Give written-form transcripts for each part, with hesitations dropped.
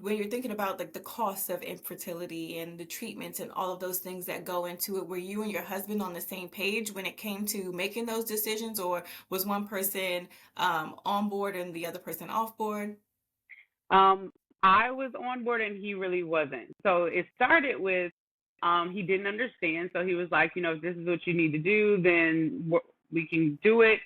when you're thinking about like the cost of infertility and the treatments and all of those things that go into it, were you and your husband on the same page when it came to making those decisions, or was one person on board and the other person off board? Um, I was on board and he really wasn't. So it started with he didn't understand. So he was like, if this is what you need to do, then we can do it.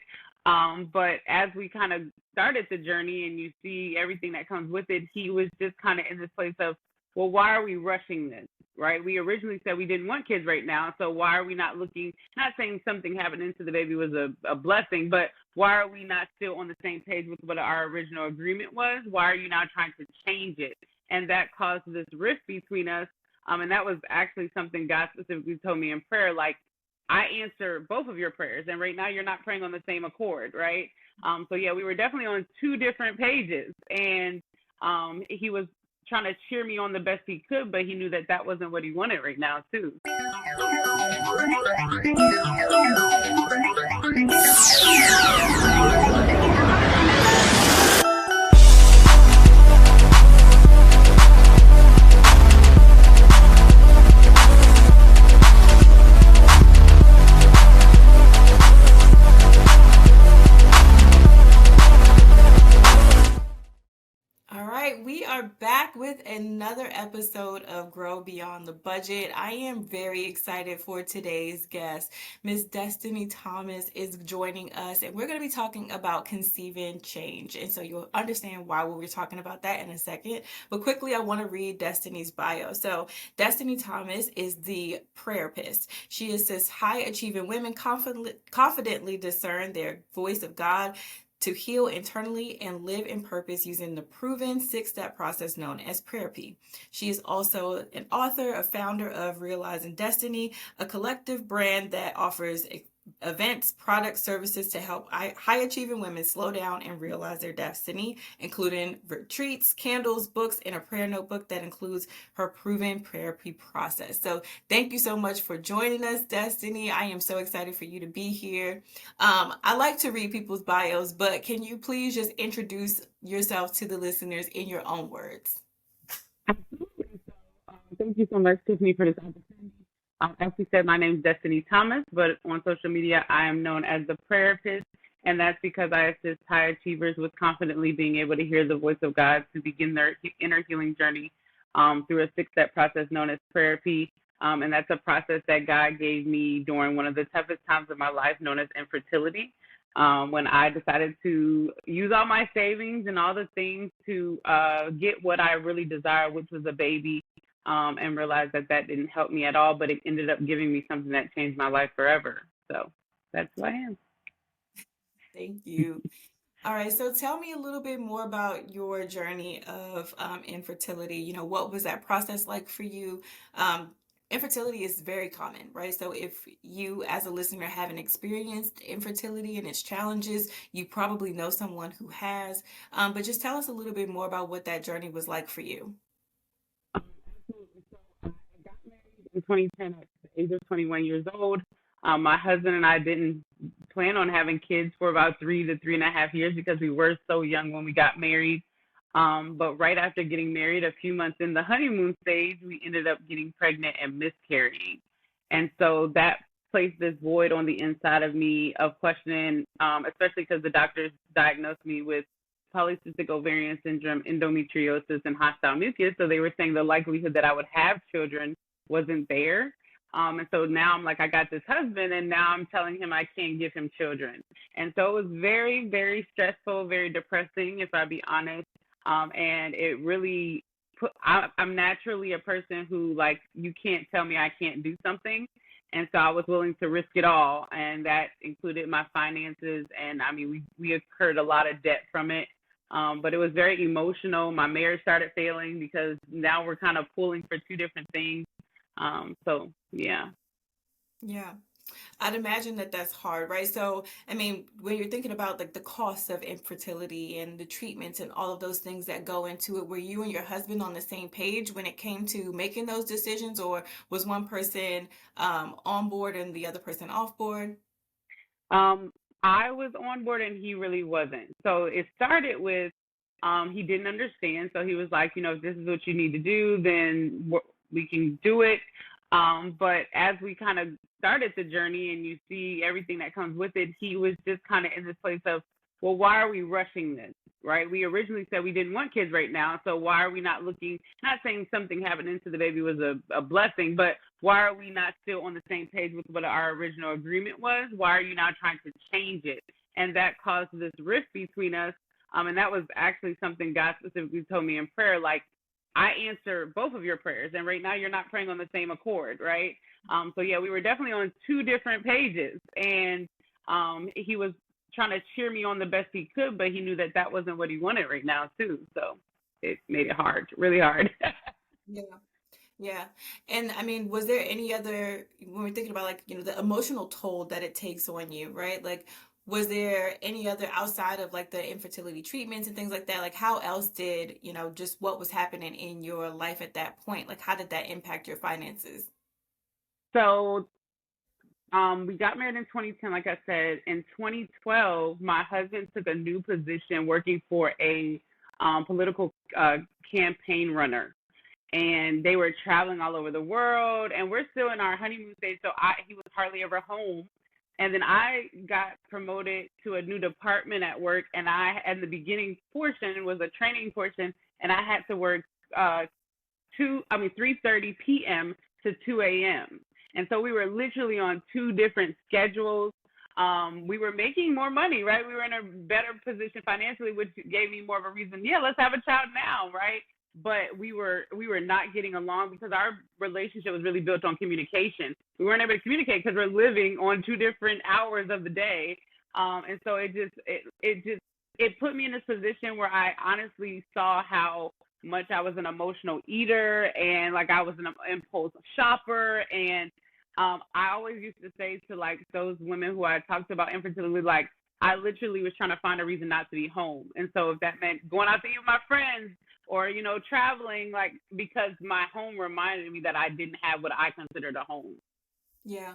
But as we kind of started the journey and you see everything that comes with it, he was just kind of in this place of, well, why are we rushing this? Right? We originally said we didn't want kids right now. So why are we not looking? Not saying something happening to the baby was a blessing, but why are we not still on the same page with what our original agreement was? Why are you now trying to change it? And that caused this rift between us. And that was actually something God specifically told me in prayer, like, I answer both of your prayers, and right now you're not praying on the same accord, right? So yeah, we were definitely on two different pages, and he was trying to cheer me on the best he could, but he knew that that wasn't what he wanted right now, too. All right, we are back with another episode of Grow Beyond the Budget. I am very excited for today's guest. Miss Destiny Thomas is joining us, and we're going to be talking about conceiving change. And so you'll understand why we'll be talking about that in a second. But quickly, I want to read Destiny's bio. So, Destiny Thomas is the therapist. She assists high achieving women confidently discern their voice of God, to heal internally and live in purpose using the proven six-step process known as therapy. She is also an author, a founder of Realizing Destiny, a collective brand that offers events, products, services to help high achieving women slow down and realize their destiny, including retreats, candles, books, and a prayer notebook that includes her proven therapy process. So thank you so much for joining us, Destiny. I am so excited for you to be here. I like to read people's bios, but can you please just introduce yourself to the listeners in your own words? Absolutely. So, thank you so much, Tiffany, for this opportunity. As we said, my name is Destiny Thomas, but on social media, I am known as the therapist, and that's because I assist high achievers with confidently being able to hear the voice of God to begin their inner healing journey through a six-step process known as therapy. And that's a process that God gave me during one of the toughest times of my life, known as infertility, when I decided to use all my savings and all the things to get what I really desired, which was a baby, and realized that that didn't help me at all, but it ended up giving me something that changed my life forever. So that's who I am. Thank you. All right, so tell me a little bit more about your journey of infertility. What was that process like for you? Infertility is very common, right? So if you, as a listener, haven't experienced infertility and its challenges, you probably know someone who has. But just tell us a little bit more about what that journey was like for you. Absolutely. So I got married in 2010 at the age of 21 years old. My husband and I didn't plan on having kids for about 3 to 3.5 years because we were so young when we got married. But right after getting married, a few months in the honeymoon stage, we ended up getting pregnant and miscarrying. And so that placed this void on the inside of me of questioning, especially because the doctors diagnosed me with polycystic ovarian syndrome, endometriosis, and hostile mucus. So they were saying the likelihood that I would have children wasn't there. And so now I'm like, I got this husband, and now I'm telling him I can't give him children. And so it was very, very stressful, very depressing, if I be honest. And it really I'm naturally a person who, like, you can't tell me I can't do something. And so I was willing to risk it all. And that included my finances. And I mean, we incurred a lot of debt from it. But it was very emotional. My marriage started failing because now we're kind of pulling for two different things. So yeah. Yeah. I'd imagine that that's hard, right? So, I mean, when you're thinking about like the cost of infertility and the treatments and all of those things that go into it, were you and your husband on the same page when it came to making those decisions, or was one person on board and the other person off board? Um, I was on board and he really wasn't. So it started with He didn't understand, so he was like, if this is what you need to do, then we can do it. But as we kind of started the journey and you see everything that comes with it, he was just kind of in this place of, well, why are we rushing this, right? We originally said we didn't want kids right now, so why are we not looking, not saying something happening to the baby was a blessing, but why are we not still on the same page with what our original agreement was? Why are you now trying to change it? And that caused this rift between us. And that was actually something God specifically told me in prayer, like, I answer both of your prayers, and right now you're not praying on the same accord, right? So yeah, we were definitely on two different pages, and he was trying to cheer me on the best he could, but he knew that that wasn't what he wanted right now too. So it made it hard, really hard. Yeah. Yeah. And I mean, was there any other, when we're thinking about like, the emotional toll that it takes on you, right? Like, was there any other outside of like the infertility treatments and things like that? Like, how else did, just what was happening in your life at that point? Like, how did that impact your finances? So we got married in 2010, like I said. In 2012, my husband took a new position working for a political campaign runner, and they were traveling all over the world, and we're still in our honeymoon stage, so he was hardly ever home. And then I got promoted to a new department at work, and at the beginning portion was a training portion, and I had to work 3:30 p.m. to 2 a.m. And so we were literally on two different schedules. We were making more money, right? We were in a better position financially, which gave me more of a reason, yeah, let's have a child now, right? But we were not getting along because our relationship was really built on communication. We weren't able to communicate because we're living on two different hours of the day, and so it put me in this position where I honestly saw how much I was an emotional eater, and like I was an impulse shopper. And I always used to say to like those women who I talked about infertility, like I literally was trying to find a reason not to be home. And so if that meant going out to eat with my friends or, traveling, like because my home reminded me that I didn't have what I considered a home. Yeah.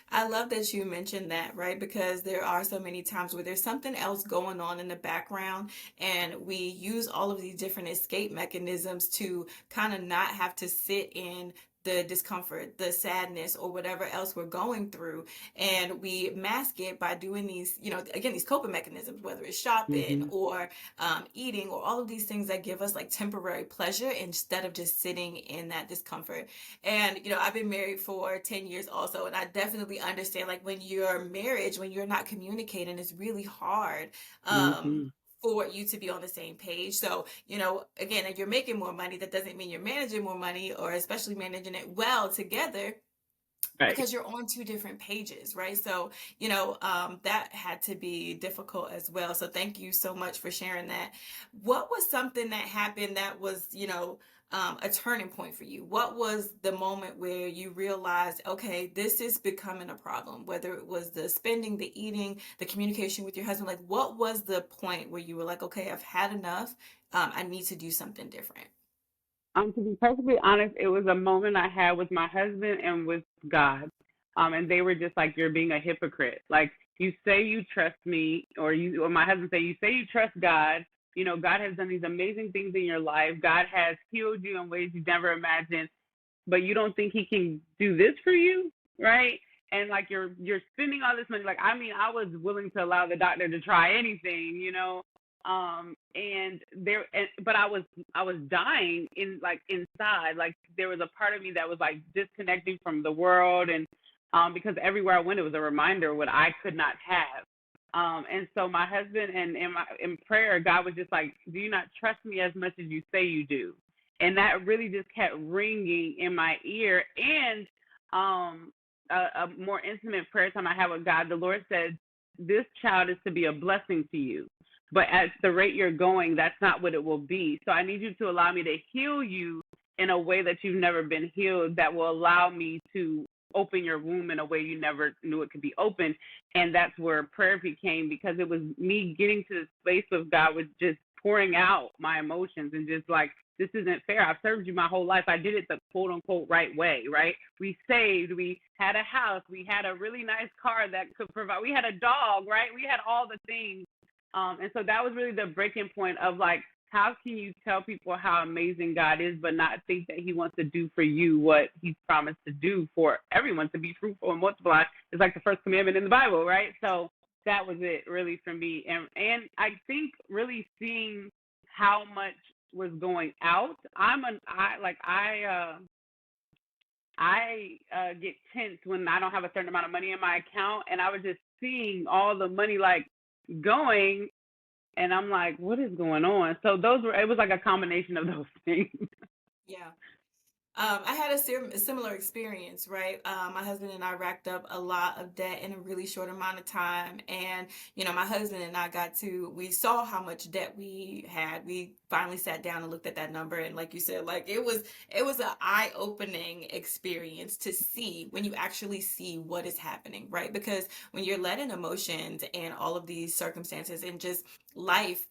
I love that you mentioned that, right? Because there are so many times where there's something else going on in the background, and we use all of these different escape mechanisms to kind of not have to sit in the discomfort, the sadness, or whatever else we're going through. And we mask it by doing these, again, these coping mechanisms, whether it's shopping Mm-hmm. or eating or all of these things that give us like temporary pleasure instead of just sitting in that discomfort. And, I've been married for 10 years also, and I definitely understand like when your marriage, when you're not communicating, it's really hard Mm-hmm. for you to be on the same page. So, again, if you're making more money, that doesn't mean you're managing more money or especially managing it well together Right. because you're on two different pages, right? So, that had to be difficult as well. So, thank you so much for sharing that. What was something that happened that was, a turning point for you? What was the moment where you realized, okay, this is becoming a problem? Whether it was the spending, the eating, the communication with your husband, like what was the point where you were like, okay, I've had enough. I need to do something different. To be perfectly honest, it was a moment I had with my husband and with God. And they were just like, you're being a hypocrite. Like you say you trust me, or my husband you say you trust God. God has done these amazing things in your life. God has healed you in ways you never imagined, but you don't think he can do this for you, right? And like you're spending all this money. Like I was willing to allow the doctor to try anything. But I was dying inside. Like there was a part of me that was like disconnecting from the world, and because everywhere I went, it was a reminder of what I could not have. And so my husband and in prayer, God was just like, do you not trust me as much as you say you do? And that really just kept ringing in my ear. And a more intimate prayer time I had with God, the Lord said, this child is to be a blessing to you. But at the rate you're going, that's not what it will be. So I need you to allow me to heal you in a way that you've never been healed, that will allow me to open your womb in a way you never knew it could be opened. And that's where prayer became, because it was me getting to this place with God, with just pouring out my emotions and just like, this isn't fair. I've served you my whole life. I did it the quote unquote right way, right? We saved, we had a house, we had a really nice car that could provide, we had a dog, right? We had all the things. And so that was really the breaking point of like, how can you tell people how amazing God is, but not think that He wants to do for you what He's promised to do for everyone, to be fruitful and multiply? It's like the first commandment in the Bible, right? So that was it really for me. And I think really seeing how much was going out. I get tense when I don't have a certain amount of money in my account, and I was just seeing all the money like going, and I'm like, what is going on? So it was like a combination of those things. Yeah. I had a similar experience, right? My husband and I racked up a lot of debt in a really short amount of time. And, my husband and I we saw how much debt we had. We finally sat down and looked at that number. And like you said, like it was an eye-opening experience to see when you actually see what is happening, right? Because when you're letting emotions and all of these circumstances and just life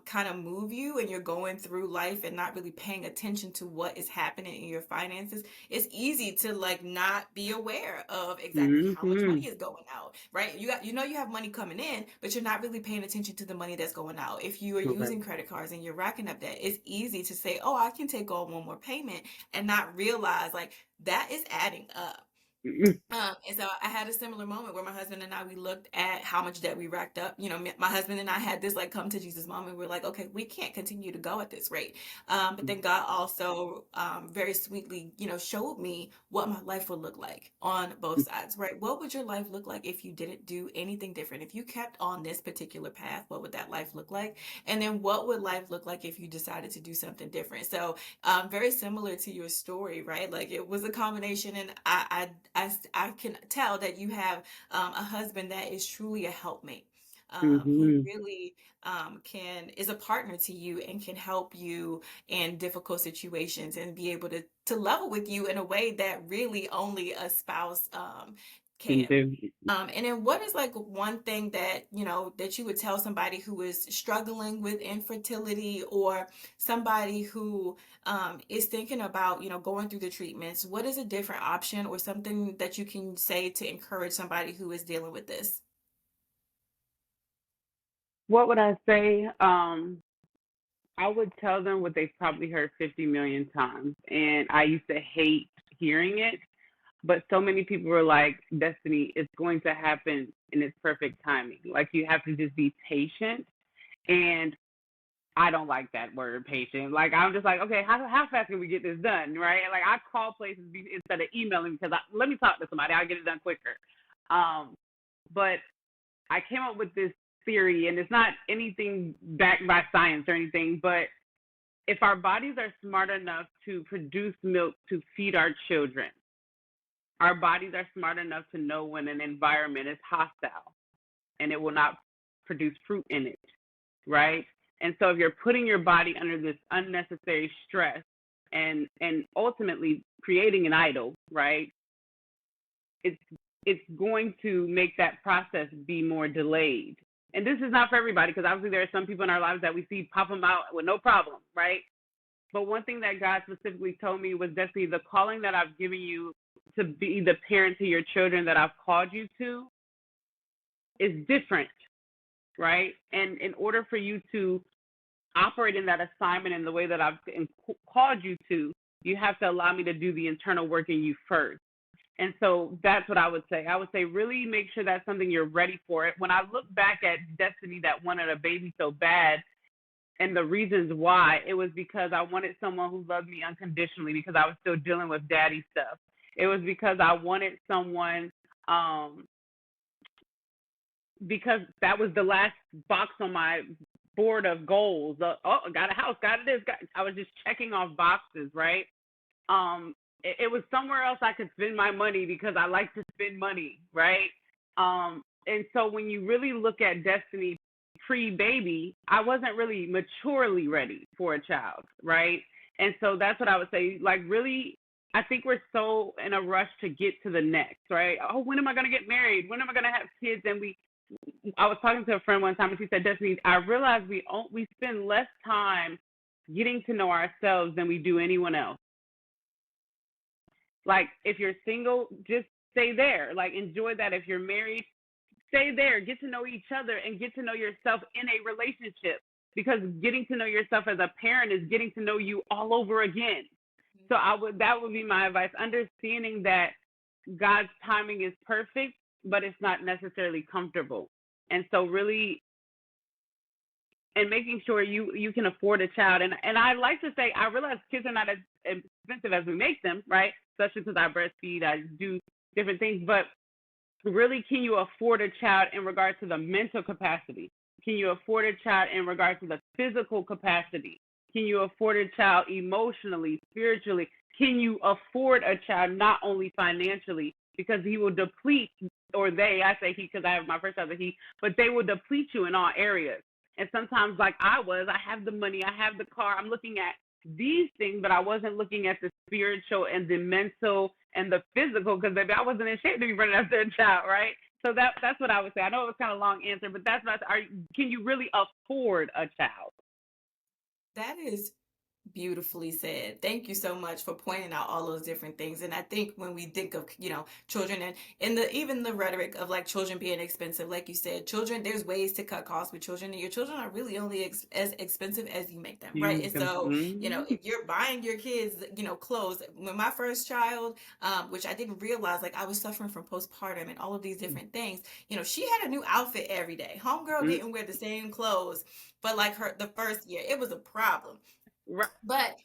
kind of move you, and you're going through life and not really paying attention to what is happening in your finances, it's easy to like not be aware of exactly how much Mm-hmm. money is going out, right? You have money coming in, but you're not really paying attention to the money that's going out. If you are Right. using credit cards and you're racking up debt, it's easy to say, oh, I can take on one more payment, and not realize like that is adding up. Mm-hmm. And so I had a similar moment where my husband and I, we looked at how much debt we racked up. My husband and I had this like come to Jesus moment. We're like, okay, we can't continue to go at this rate. But then God also very sweetly, showed me what my life would look like on both sides, right? What would your life look like if you didn't do anything different? If you kept on this particular path, what would that life look like? And then what would life look like if you decided to do something different? So very similar to your story, right? Like it was a combination, and I can tell that you have a husband that is truly a helpmate. Who Mm-hmm. really is a partner to you and can help you in difficult situations and be able to level with you in a way that really only a spouse Can can. do. And then what is like one thing that, that you would tell somebody who is struggling with infertility, or somebody who is thinking about, going through the treatments? What is a different option or something that you can say to encourage somebody who is dealing with this? What would I say? I would tell them what they've probably heard 50 million times. And I used to hate hearing it, but so many people were like, Destiny, it's going to happen in its perfect timing. Like, you have to just be patient. And I don't like that word, patient. Like, I'm just like, okay, how fast can we get this done, right? Like, I call places instead of emailing because let me talk to somebody. I'll get it done quicker. Um, but I came up with this theory, and it's not anything backed by science or anything, but if our bodies are smart enough to produce milk to feed our children, our bodies are smart enough to know when an environment is hostile and it will not produce fruit in it, right? And so if you're putting your body under this unnecessary stress and ultimately creating an idol, right? It's it's going to make that process be more delayed. And this is not for everybody, because obviously there are some people in our lives that we see pop them out with no problem, right? But one thing that God specifically told me was, Destiny, the calling that I've given you to be the parent to your children that I've called you to is different, right? And in order for you to operate in that assignment in the way that I've called you to, you have to allow me to do the internal work in you first. And so that's what I would say. I would say really make sure that's something you're ready for. It. When I look back at Destiny that wanted a baby so bad, and the reasons why, it was because I wanted someone who loved me unconditionally, because I was still dealing with daddy stuff. It was because I wanted someone, because that was the last box on my board of goals. Got a house, got this. I was just checking off boxes, right? It was somewhere else I could spend my money because I like to spend money, right? And so when you really look at Destiny pre-baby, I wasn't really maturely ready for a child, right? And so that's what I would say. Like, really, I think we're so in a rush to get to the next, right? Oh, when am I going to get married? When am I going to have kids? And I was talking to a friend one time, and she said, Destiny, I realized we spend less time getting to know ourselves than we do anyone else. Like, if you're single, just stay there. Like, enjoy that. If you're married, stay there. Get to know each other and get to know yourself in a relationship. because getting to know yourself as a parent is getting to know you all over again. So that would be my advice, understanding that God's timing is perfect, but it's not necessarily comfortable. And so really, and making sure you can afford a child. And I like to say, I realize kids are not as expensive as we make them, right? Especially because I breastfeed, I do different things. But really, can you afford a child in regards to the mental capacity? Can you afford a child in regards to the physical capacity? Can you afford a child emotionally, spiritually? Can you afford a child not only financially, because he will deplete, or they, I say he because I have my first child, he, but they will deplete you in all areas. And sometimes, like I have the money, I have the car, I'm looking at these things, but I wasn't looking at the spiritual and the mental and the physical, because I wasn't in shape to be running after a child, right? So that's what I would say. I know it was kind of a long answer, but that's what can you really afford a child? That is beautifully said. Thank you so much for pointing out all those different things. And I think when we think of, children and in the even the rhetoric of like children being expensive, like you said, children, there's ways to cut costs with children, and your children are really only as expensive as you make them, right? You And can, so, if you're buying your kids, clothes, when my first child, which I didn't realize, like I was suffering from postpartum and all of these different things, she had a new outfit every day. Homegirl didn't wear the same clothes, but like the first year, it was a problem. right. But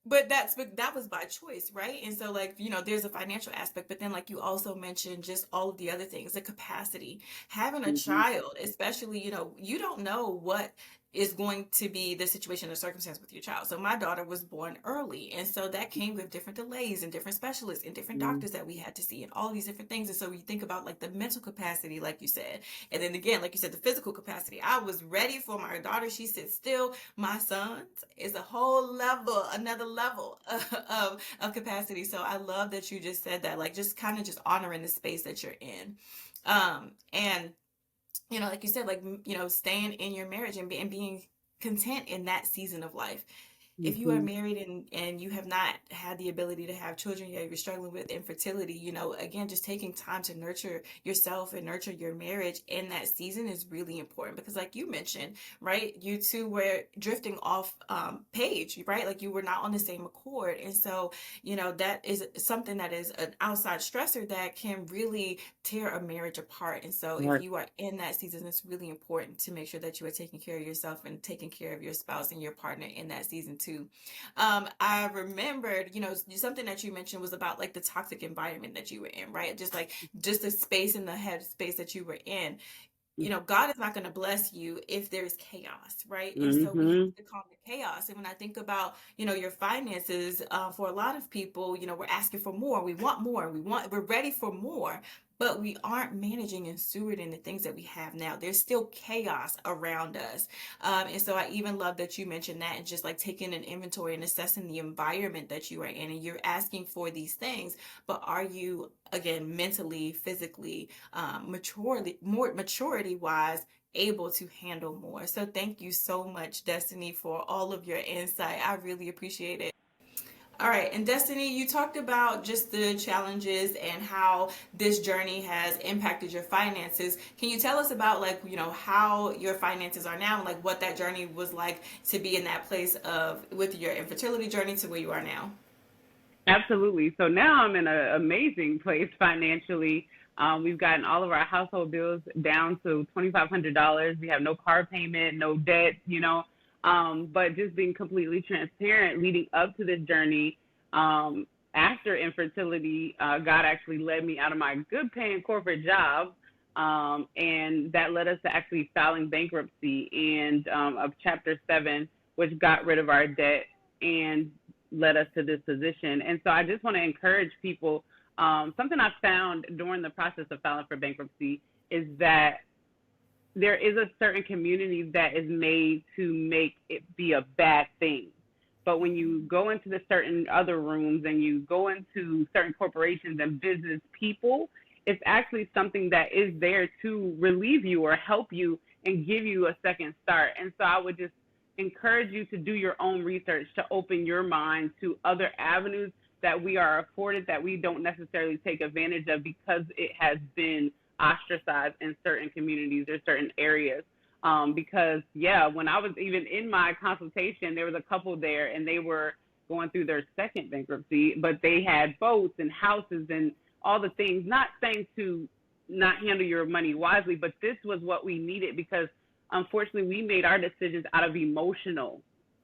but that was by choice, right? And so like, there's a financial aspect, but then like you also mentioned just all of the other things, the capacity. Having a Mm-hmm. child, especially, you don't know what is going to be the situation or circumstance with your child. So my daughter was born early, and so that came with different delays and different specialists and different Mm-hmm. doctors that we had to see and all these different things. And so you think about like the mental capacity, like you said, and then again, like you said, the physical capacity. I was ready for my daughter. She sits still. My son is a whole level, another level of capacity. So I love that you just said that, like just kind of just honoring the space that you're in. And like you said, like, staying in your marriage and being content in that season of life. If you are Mm-hmm. married and you have not had the ability to have children yet, you're struggling with infertility, again, just taking time to nurture yourself and nurture your marriage in that season is really important, because like you mentioned, right, you two were drifting off page, right? Like you were not on the same accord. And so, that is something that is an outside stressor that can really tear a marriage apart. And so if Right. you are in that season, it's really important to make sure that you are taking care of yourself and taking care of your spouse and your partner in that season too. I remembered, something that you mentioned was about like the toxic environment that you were in, right? Just the space in the head space that you were in. God is not going to bless you if there's chaos, right? And so we have Mm-hmm. to calm the chaos. And when I think about, your finances, for a lot of people, we're asking for more. We want more. We're ready for more, but we aren't managing and stewarding the things that we have now. There's still chaos around us. And so I even love that you mentioned that, and just like taking an inventory and assessing the environment that you are in, and you're asking for these things, but are you, again, mentally, physically, maturity wise, able to handle more? So thank you so much, Destiny, for all of your insight. I really appreciate it. All right, and Destiny, you talked about just the challenges and how this journey has impacted your finances. Can you tell us about like, how your finances are now, and like what that journey was like to be in that place of with your infertility journey to where you are now? Absolutely. So now I'm in an amazing place financially. We've gotten all of our household bills down to $2,500. We have no car payment, no debt, but just being completely transparent leading up to this journey, after infertility, God actually led me out of my good paying corporate job. And that led us to actually filing bankruptcy and of Chapter 7, which got rid of our debt and led us to this position. And so I just want to encourage people. Something I found during the process of filing for bankruptcy is that there is a certain community that is made to make it be a bad thing. But when you go into the certain other rooms and you go into certain corporations and business people, it's actually something that is there to relieve you or help you and give you a second start. And so I would just encourage you to do your own research, to open your mind to other avenues that we are afforded that we don't necessarily take advantage of because it has been ostracized in certain communities or certain areas. Because yeah, when I was even in my consultation, there was a couple there, and they were going through their second bankruptcy, but they had boats and houses and all the things. Not saying to not handle your money wisely, but this was what we needed because unfortunately we made our decisions out of emotional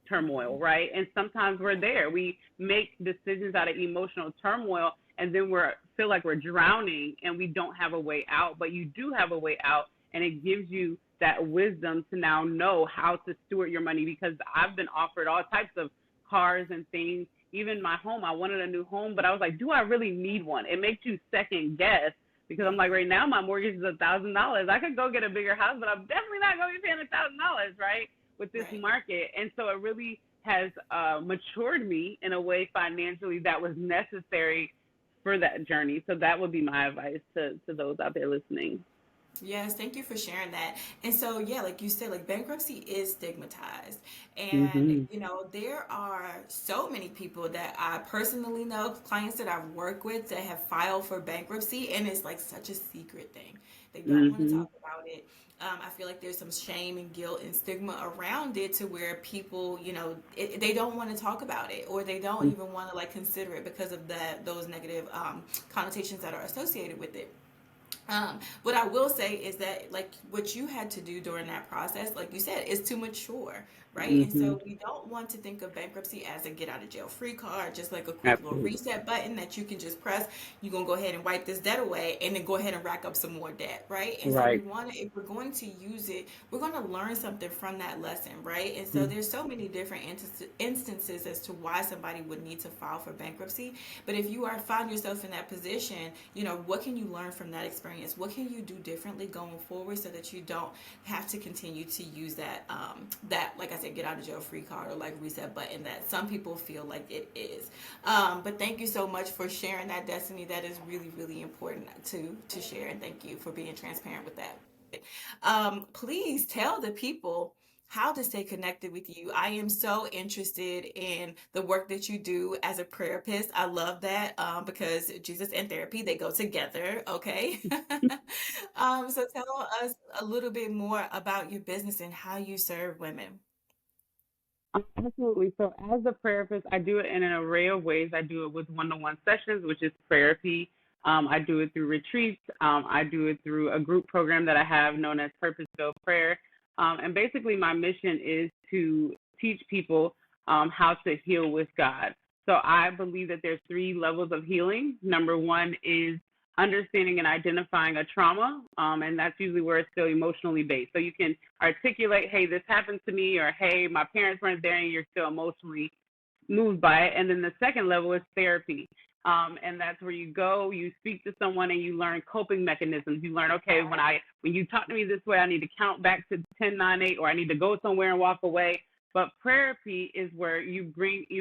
turmoil, right? And sometimes we're there. We make decisions out of emotional turmoil, and then we feel like we're drowning and we don't have a way out. But you do have a way out, and it gives you that wisdom to now know how to steward your money. Because I've been offered all types of cars and things. Even my home, I wanted a new home, but I was like, do I really need one? It makes you second guess because I'm like, right now my mortgage is $1,000. I could go get a bigger house, but I'm definitely not going to be paying $1,000, right? With this Right. market. And so it really has matured me in a way financially that was necessary for that journey. So that would be my advice to those out there listening. Yes, thank you for sharing that. And so, yeah, like you said, like bankruptcy is stigmatized. And, Mm-hmm. there are so many people that I personally know, clients that I've worked with that have filed for bankruptcy, and it's like such a secret thing. They don't want to Mm-hmm. talk about it. I feel like there's some shame and guilt and stigma around it to where people, they don't want to talk about it, or they don't even want to like consider it because of those negative connotations that are associated with it. What I will say is that, like, what you had to do during that process, like you said, is to mature, right? And Mm-hmm. so we don't want to think of bankruptcy as a get out of jail free card, just like a quick little Absolutely. reset button that you can just press. You're going to go ahead and wipe this debt away and then go ahead and rack up some more debt, right? And so we Right. want to, if we're going to use it, we're going to learn something from that lesson, right? And so there's so many different instances as to why somebody would need to file for bankruptcy. But if you are find yourself in that position, what can you learn from that experience? What can you do differently going forward so that you don't have to continue to use that like I said, get out of jail free card or like reset button that some people feel like it is. But thank you so much for sharing that, Destiny. That is really, really important to share, and thank you for being transparent with that. Please tell the people how to stay connected with you. I am so interested in the work that you do as a therapist. I love that because Jesus and therapy, they go together. Okay. So tell us a little bit more about your business and how you serve women. Absolutely. So, as a therapist, I do it in an array of ways. I do it with one-on-one sessions, which is therapy. I do it through retreats. I do it through a group program that I have known as Purpose Built Prayer. And basically, my mission is to teach people how to heal with God. So, I believe that there's three levels of healing. Number one is understanding and identifying a trauma, and that's usually where it's still emotionally based. So you can articulate, hey, this happened to me, or hey, my parents weren't there, and you're still emotionally moved by it. And then the second level is therapy. And that's where you go, you speak to someone, and you learn coping mechanisms. You learn, okay, when you talk to me this way, I need to count back to 10, 9, 8, or I need to go somewhere and walk away. But therapy is where you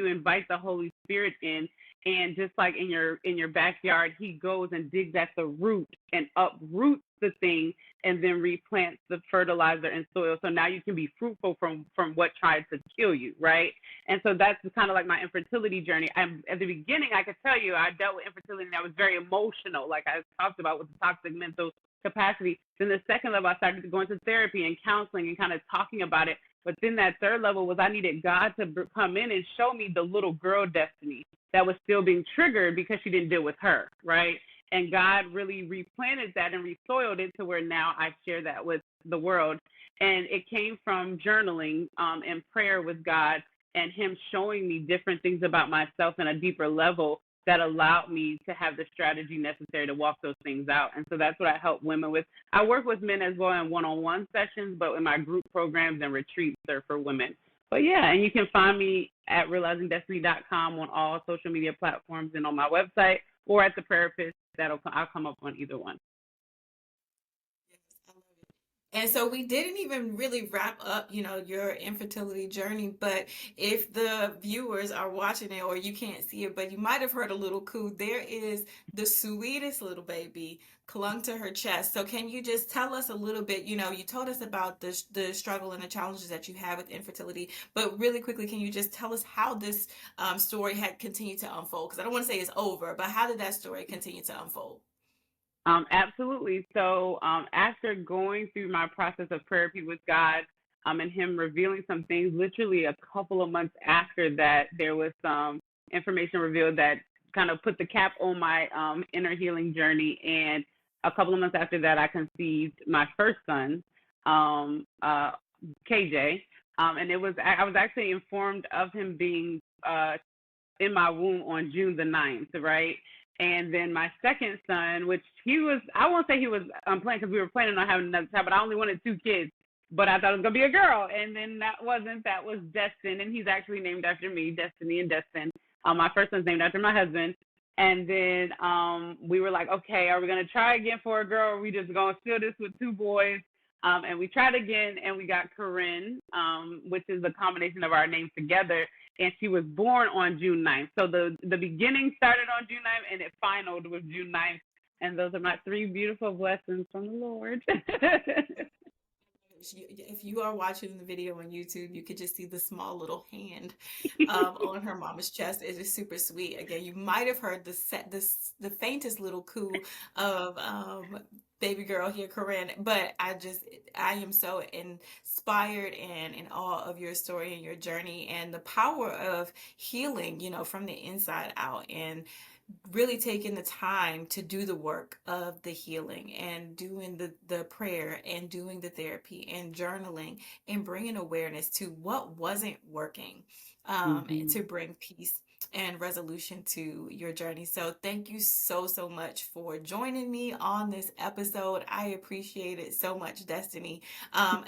invite the Holy Spirit in, and just like in your backyard, he goes and digs at the root and uproots the thing and then replants the fertilizer and soil. So now you can be fruitful from what tried to kill you, right? And so that's kind of like my infertility journey. At the beginning, I could tell you I dealt with infertility and I was very emotional, like I talked about with the toxic mental capacity. Then the second level, I started to go into therapy and counseling and kind of talking about it. But then that third level was I needed God to come in and show me the little girl Destiny that was still being triggered because she didn't deal with her, right? And God really replanted that and resoiled it to where now I share that with the world. And it came from journaling and prayer with God and Him showing me different things about myself on a deeper level that allowed me to have the strategy necessary to walk those things out. And so that's what I help women with. I work with men as well in one-on-one sessions, but in my group programs and retreats, they're for women. But yeah, and you can find me at realizingdestiny.com on all social media platforms and on my website or at the therapist. I'll come up on either one. Yes, I love it. And so we didn't even really wrap up, your infertility journey, but if the viewers are watching it or you can't see it, but you might have heard a little coo, there is the sweetest little baby clung to her chest. So can you just tell us a little bit, you told us about the struggle and the challenges that you have with infertility, but really quickly, can you just tell us how this story had continued to unfold? Because I don't want to say it's over, but how did that story continue to unfold? Absolutely. So after going through my process of therapy with God, and Him revealing some things, literally a couple of months after that, there was some information revealed that kind of put the cap on my inner healing journey. And a couple of months after that, I conceived my first son, KJ. And I was actually informed of him being in my womb on June the 9th, right? And then my second son, which I won't say he was planning because we were planning on having another child, but I only wanted two kids. But I thought it was going to be a girl. And then that was Destin. And he's actually named after me, Destiny and Destin. My first son's named after my husband. And then we were like, okay, are we going to try again for a girl? Or are we just going to fill this with two boys? And we tried again, and we got Corinne, which is a combination of our names together. And she was born on June 9th. So the beginning started on June 9th, and it finaled with June 9th. And those are my three beautiful blessings from the Lord. If you are watching the video on YouTube, you could just see the small little hand on her mama's chest. It is super sweet. Again, you might have heard the faintest little coo of baby girl here, Corinne. But I am so inspired and in awe of your story and your journey and the power of healing, from the inside out. And really taking the time to do the work of the healing and doing the prayer and doing the therapy and journaling and bringing awareness to what wasn't working, Mm-hmm. to bring peace and resolution to your journey. So thank you so, so much for joining me on this episode. I appreciate it so much, Destiny.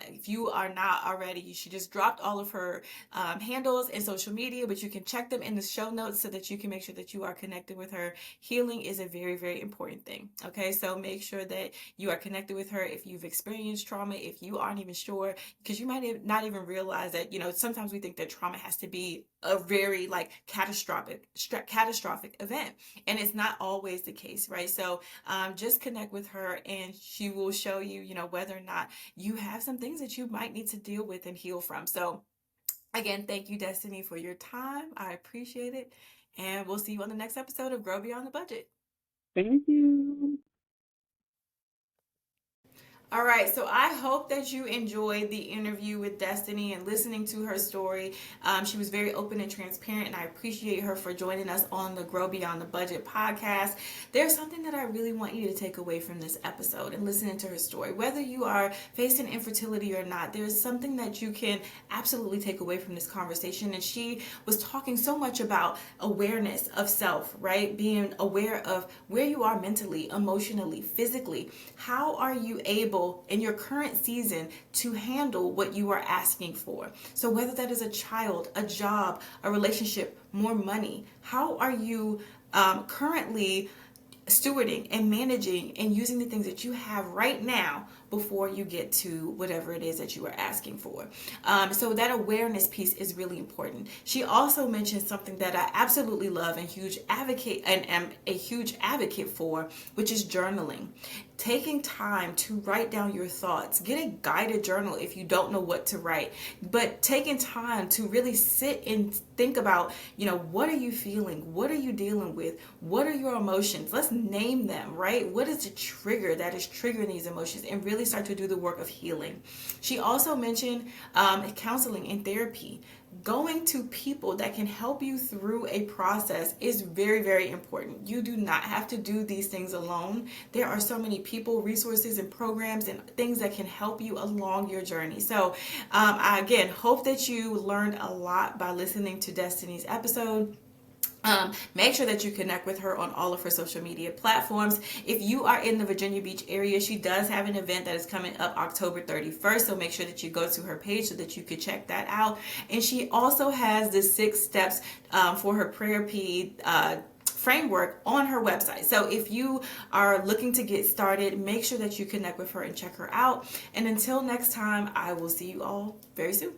If you are not already, she just dropped all of her handles and social media, but you can check them in the show notes so that you can make sure that you are connected with her. Healing is a very, very important thing. Okay, so make sure that you are connected with her if you've experienced trauma, if you aren't even sure, because you might not even realize that, sometimes we think that trauma has to be a very like catastrophic event, and it's not always the case, right? So just connect with her and she will show you, whether or not you have some things that you might need to deal with and heal from. So again, thank you, Destiny, for your time. I appreciate it. And we'll see you on the next episode of Grow Beyond the Budget. Thank you. All right, so I hope that you enjoyed the interview with Destiny and listening to her story. She was very open and transparent, and I appreciate her for joining us on the Grow Beyond the Budget podcast. There's something that I really want you to take away from this episode and listening to her story. Whether you are facing infertility or not, there's something that you can absolutely take away from this conversation. And she was talking so much about awareness of self, right? Being aware of where you are mentally, emotionally, physically. How are you able in your current season to handle what you are asking for? So whether that is a child, a job, a relationship, more money, how are you currently stewarding and managing and using the things that you have right now before you get to whatever it is that you are asking for. So that awareness piece is really important. She also mentioned something that I absolutely love and am a huge advocate for, which is journaling. Taking time to write down your thoughts. Get a guided journal if you don't know what to write, but taking time to really sit and think about, what are you feeling? What are you dealing with? What are your emotions? Let's name them, right? What is the trigger that is triggering these emotions, and really start to do the work of healing. She also mentioned counseling and therapy. Going to people that can help you through a process is very, very important. You do not have to do these things alone. There are so many people, resources, and programs and things that can help you along your journey. So I, again, hope that you learned a lot by listening to Destiny's episode. Make sure that you connect with her on all of her social media platforms. If you are in the Virginia Beach area, she does have an event that is coming up October 31st. So make sure that you go to her page so that you could check that out. And she also has the 6 steps for her prayer framework on her website. So if you are looking to get started, make sure that you connect with her and check her out. And until next time, I will see you all very soon.